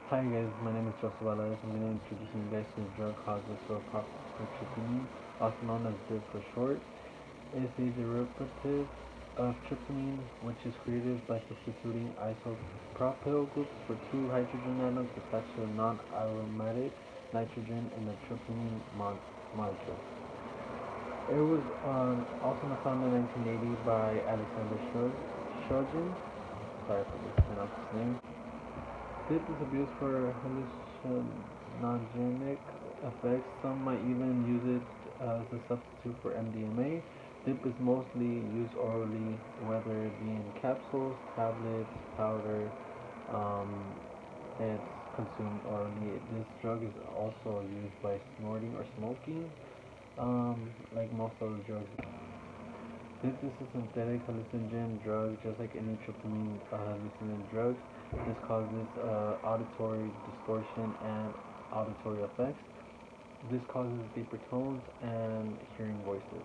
Hi guys, my name is Joseph Alvarez. I'm going to introduce you guys to a drug called diisopropyltryptamine, also known as DIP for short. It's a derivative of tryptamine, which is created by substituting isopropyl groups for two hydrogen atoms attached to a non-aromatic nitrogen in the tryptamine molecule. It was also founded in 1980 by Alexander Shogin. Sorry for mispronouncing his name. DIP is abused for hallucinogenic effects. Some might even use it as a substitute for MDMA. DIP is mostly used orally, whether it be in capsules, tablets, powder. Um, it's consumed orally. This drug is also used by snorting or smoking, like most other drugs. This is a synthetic hallucinogen drug, just like any tryptamine hallucinogen drugs. This causes auditory distortion and auditory effects. This causes deeper tones and hearing voices.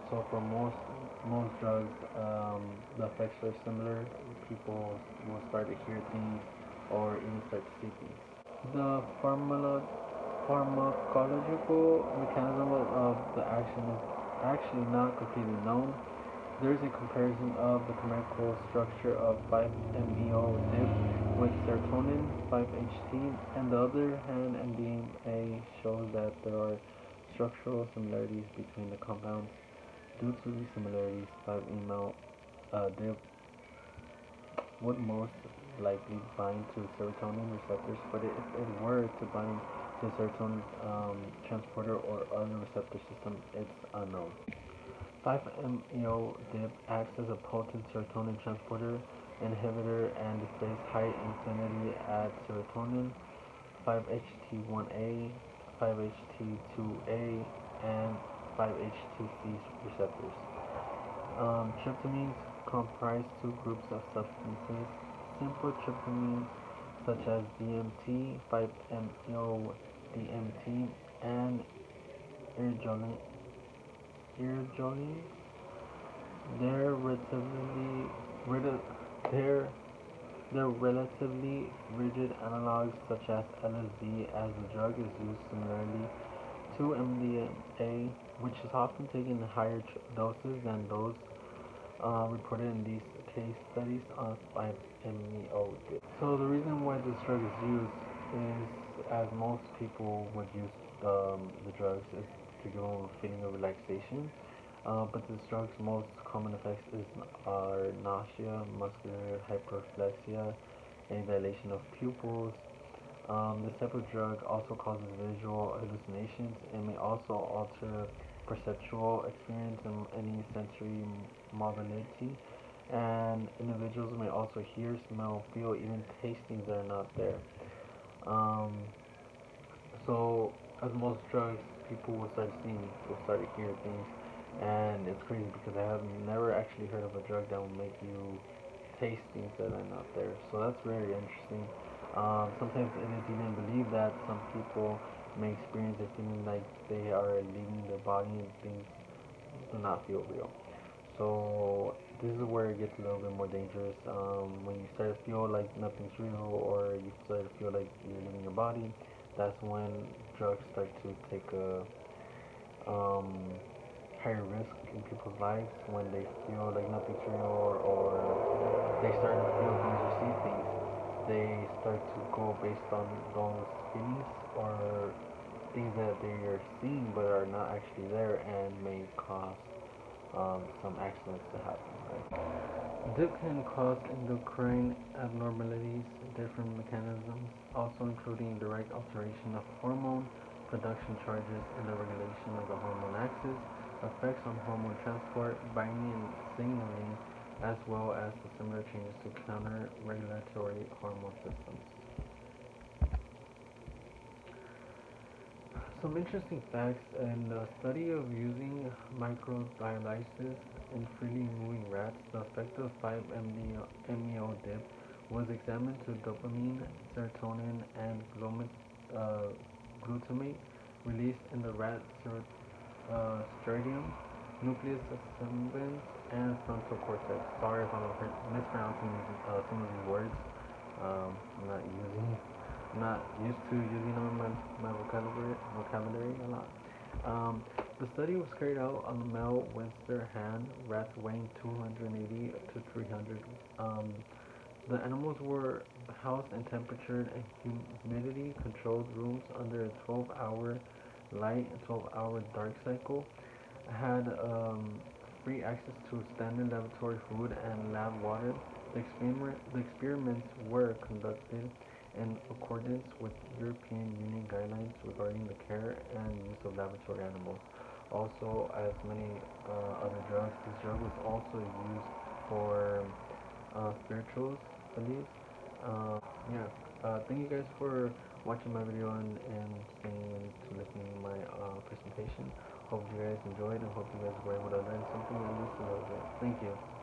So for most drugs, the effects are similar. People will start to hear things or even start to see things. The pharmacological mechanism of the action is actually not completely known. There is a comparison of the chemical structure of 5-MeO dip with serotonin 5-HT, and the other hand, MDMA shows that there are structural similarities between the compounds. Due to these similarities, 5-MeO dip would most likely bind to serotonin receptors, but if it were to bind to serotonin transporter or other receptor system, it's unknown. 5-MeO dip acts as a potent serotonin transporter inhibitor and displays high affinity at serotonin, 5-HT1A, 5-HT2A, and 5-HT3 receptors. Tryptamines comprise two groups of substances: simple tryptamines such as DMT, 5-MeO DMT, and irinoline. They're they're relatively rigid analogs such as LSD, as the drug is used similarly to MDMA, which is often taken in higher doses than those reported in these case studies of 5-MeO. So the reason why this drug is used is, as most people would use the drugs, is to give them a feeling of relaxation. But this drug's most common effects are nausea, muscular hyperplexia, and dilation of pupils. This type of drug also causes visual hallucinations and may also alter perceptual experience and any sensory mobility. And individuals may also hear, smell, feel, even taste things that are not there. Um, so, as most drugs, people will start seeing, will start to hear things, and it's crazy because I have never actually heard of a drug that will make you taste things that are not there. So that's very interesting. Sometimes it is even believed that some people may experience a feeling like they are leaving their body and things do not feel real. So this is where it gets a little bit more dangerous. When you start to feel like nothing's real, or you start to feel like you're leaving your body, that's when drugs start to take a um, higher risk in people's lives. When they feel like nothing's real, or they start to feel things or see things, they start to go based on those feelings or things that they are seeing but are not actually there, and may cause some accidents to happen. Right? DIP can cause endocrine abnormalities, different mechanisms, also including direct alteration of hormone production charges and the regulation of the hormone axis, effects on hormone transport, binding and signaling, as well as the similar changes to counter-regulatory hormone systems. Some interesting facts: in the study of using microdialysis in freely moving rats, the effect of 5-MeO dip was examined to dopamine, serotonin, and glutamate released in the rat stridium, nucleus accumbens, and frontal cortex. Sorry if I'm mispronouncing some of these words. I'm not using not used to using them in my vocabulary a lot. Um, the study was carried out on a male Windsor hand rats weighing 280 to 300. The animals were housed in temperature and humidity controlled rooms under a 12-hour light and 12-hour dark cycle. Had free access to standard laboratory food and lab water. The experiments were conducted in accordance with European Union guidelines regarding the care and use of laboratory animals. Also, as many other drugs, this drug was also used for spirituals beliefs. Yeah. Thank you guys for watching my video and staying to listening to my presentation. Hope you guys enjoyed and hope you guys were able to learn something at least a little bit. Thank you.